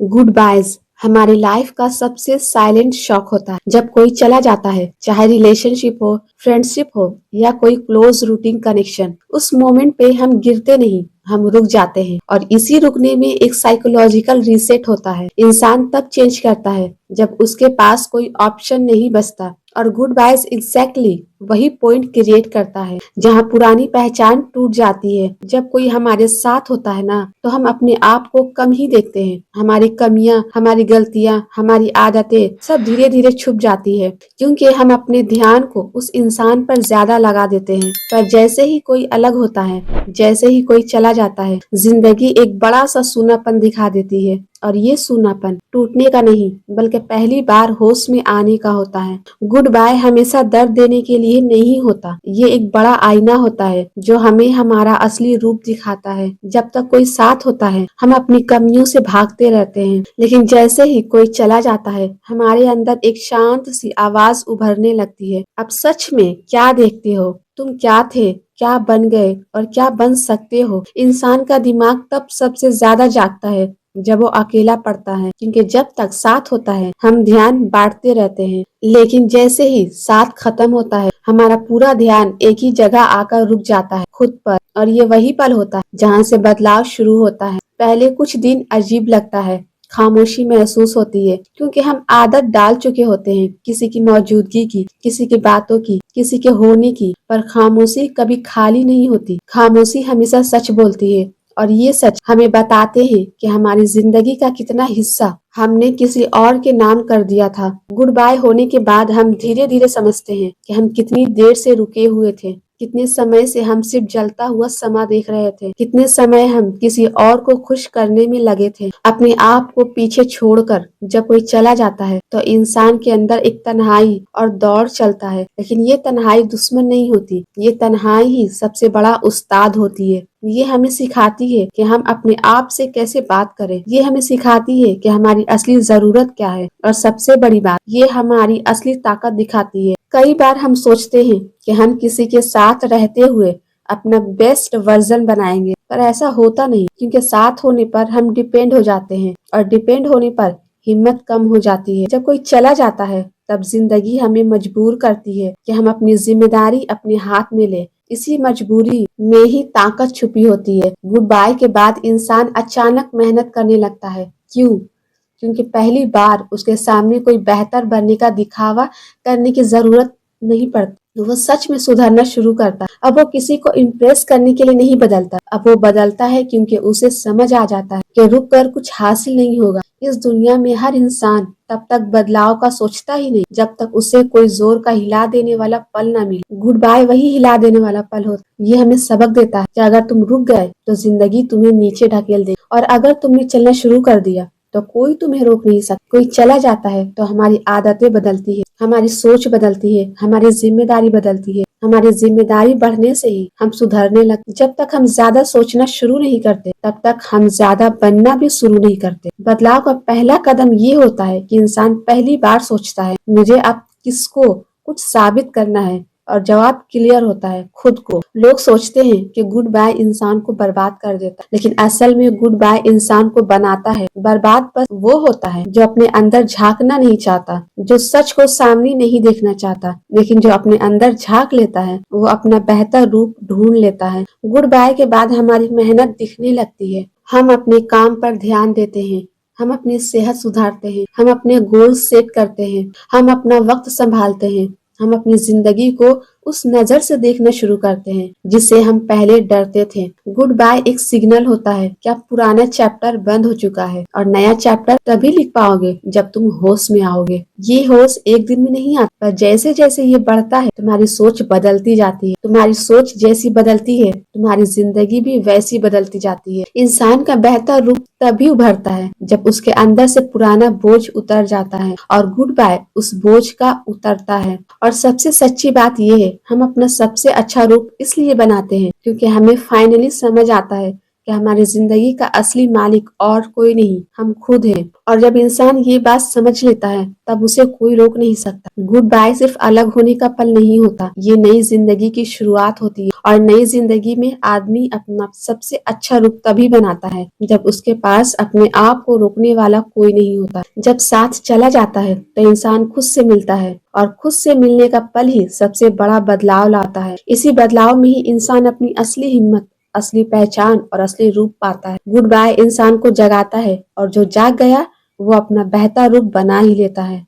Good boys हमारी life का सबसे साइलेंट शॉक होता है। जब कोई चला जाता है, चाहे रिलेशनशिप हो, फ्रेंडशिप हो या कोई क्लोज रूटीन कनेक्शन, उस मोमेंट पे हम गिरते नहीं, हम रुक जाते हैं। और इसी रुकने में एक साइकोलॉजिकल रीसेट होता है। इंसान तब चेंज करता है जब उसके पास कोई ऑप्शन नहीं बचता। और गुड बायज एग्जैक्टली वही पॉइंट क्रिएट करता है जहाँ पुरानी पहचान टूट जाती है। जब कोई हमारे साथ होता है ना, तो हम अपने आप को कम ही देखते हैं। हमारी कमियां, हमारी गलतियां, हमारी आदतें सब धीरे धीरे छुप जाती है, क्योंकि हम अपने ध्यान को उस इंसान पर ज्यादा लगा देते हैं। पर जैसे ही कोई अलग होता है, जैसे ही कोई चला जाता है, जिंदगी एक बड़ा सा सूनापन दिखा देती है। और ये सूनापन टूटने का नहीं, बल्कि पहली बार होश में आने का होता है। गुड बाय हमेशा दर्द देने के लिए नहीं होता। ये एक बड़ा आईना होता है जो हमें हमारा असली रूप दिखाता है। जब तक कोई साथ होता है, हम अपनी कमियों से भागते रहते हैं, लेकिन जैसे ही कोई चला जाता है, हमारे अंदर एक शांत सी आवाज उभरने लगती है। अब सच में क्या देखते हो? तुम क्या थे, क्या बन गए और क्या बन सकते हो? इंसान का दिमाग तब सबसे ज्यादा जागता है जब वो अकेला पड़ता है, क्योंकि जब तक साथ होता है हम ध्यान बांटते रहते हैं, लेकिन जैसे ही साथ खत्म होता है, हमारा पूरा ध्यान एक ही जगह आकर रुक जाता है, खुद पर। और ये वही पल होता है जहाँ से बदलाव शुरू होता है। पहले कुछ दिन अजीब लगता है, खामोशी महसूस होती है, क्योंकि हम आदत डाल चुके होते हैं किसी की मौजूदगी की, किसी की बातों की, किसी के होने की। पर खामोशी कभी खाली नहीं होती। खामोशी हमेशा सच बोलती है, और ये सच हमें बताते हैं कि हमारी जिंदगी का कितना हिस्सा हमने किसी और के नाम कर दिया था। गुड बाय होने के बाद हम धीरे धीरे समझते हैं कि हम कितनी देर से रुके हुए थे, कितने समय से हम सिर्फ जलता हुआ समा देख रहे थे, कितने समय हम किसी और को खुश करने में लगे थे, अपने आप को पीछे छोड़कर। जब कोई चला जाता है तो इंसान के अंदर एक तन्हाई और दौड़ चलता है, लेकिन ये तन्हाई दुश्मन नहीं होती, ये तन्हाई ही सबसे बड़ा उस्ताद होती है। ये हमें सिखाती है कि हम अपने आप से कैसे बात करें। ये हमें सिखाती है कि हमारी असली जरूरत क्या है, और सबसे बड़ी बात, ये हमारी असली ताकत दिखाती है। कई बार हम सोचते हैं कि हम किसी के साथ रहते हुए अपना बेस्ट वर्जन बनाएंगे, पर ऐसा होता नहीं, क्योंकि साथ होने पर हम डिपेंड हो जाते हैं, और डिपेंड होने पर हिम्मत कम हो जाती है। जब कोई चला जाता है, तब जिंदगी हमें मजबूर करती है कि हम अपनी जिम्मेदारी अपने हाथ में ले। इसी मजबूरी में ही ताकत छुपी होती है। गुड बाय के बाद इंसान अचानक मेहनत करने लगता है। क्यों? क्योंकि पहली बार उसके सामने कोई बेहतर बनने का दिखावा करने की जरूरत नहीं पड़ती। वो सच में सुधरना शुरू करता है। अब वो किसी को इम्प्रेस करने के लिए नहीं बदलता, अब वो बदलता है क्योंकि उसे समझ आ जाता है कि रुक कर कुछ हासिल नहीं होगा। इस दुनिया में हर इंसान तब तक बदलाव का सोचता ही नहीं जब तक उसे कोई जोर का हिला देने वाला पल ना मिले। गुड बाय वही हिला देने वाला पल होता है। ये हमें सबक देता है कि अगर तुम रुक गए तो जिंदगी तुम्हें नीचे ढकेल दे, और अगर तुमने चलना शुरू कर दिया तो कोई तुम्हें रोक नहीं सकता। कोई चला जाता है तो हमारी आदतें बदलती है, हमारी सोच बदलती है, हमारी जिम्मेदारी बदलती है। हमारी जिम्मेदारी बढ़ने से ही हम सुधरने लगते। जब तक हम ज्यादा सोचना शुरू नहीं करते, तब तक हम ज्यादा बनना भी शुरू नहीं करते। बदलाव का पहला कदम ये होता है कि इंसान पहली बार सोचता है, मुझे अब किसको कुछ साबित करना है, और जवाब क्लियर होता है, खुद को। लोग सोचते हैं कि गुड बाय इंसान को बर्बाद कर देता है, लेकिन असल में गुड बाय इंसान को बनाता है। बर्बाद बस वो होता है जो अपने अंदर झांकना नहीं चाहता, जो सच को सामने नहीं देखना चाहता, लेकिन जो अपने अंदर झांक लेता है, वो अपना बेहतर रूप ढूंढ लेता है। गुड बाय के बाद हमारी मेहनत दिखने लगती है। हम अपने काम पर ध्यान देते हैं, हम अपनी सेहत सुधारते हैं, हम अपने गोल सेट करते हैं, हम अपना वक्त संभालते हैं, हम अपनी जिंदगी को उस नजर से देखना शुरू करते हैं जिससे हम पहले डरते थे। गुड बाय एक सिग्नल होता है कि अब पुराना चैप्टर बंद हो चुका है, और नया चैप्टर तभी लिख पाओगे जब तुम होश में आओगे। ये होश एक दिन में नहीं आता, पर जैसे जैसे ये बढ़ता है, तुम्हारी सोच बदलती जाती है। तुम्हारी सोच जैसी बदलती है, तुम्हारी जिंदगी भी वैसी बदलती जाती है। इंसान का बेहतर रूप तभी उभरता है जब उसके अंदर से पुराना बोझ उतर जाता है, और गुड बाय उस बोझ का उतरता है। और सबसे सच्ची बात यह है, हम अपना सबसे अच्छा रूप इसलिए बनाते हैं क्योंकि हमें फाइनली समझ आता है कि हमारी जिंदगी का असली मालिक और कोई नहीं, हम खुद हैं। और जब इंसान ये बात समझ लेता है तब उसे कोई रोक नहीं सकता। गुड बाय सिर्फ अलग होने का पल नहीं होता, ये नई जिंदगी की शुरुआत होती है। और नई जिंदगी में आदमी अपना सबसे अच्छा रुख तभी बनाता है जब उसके पास अपने आप को रोकने वाला कोई नहीं होता। जब साथ चला जाता है तो इंसान खुद से मिलता है, और खुद से मिलने का पल ही सबसे बड़ा बदलाव लाता है। इसी बदलाव में ही इंसान अपनी असली हिम्मत, असली पहचान और असली रूप पाता है। गुड बाय इंसान को जगाता है, और जो जाग गया वो अपना बेहतर रूप बना ही लेता है।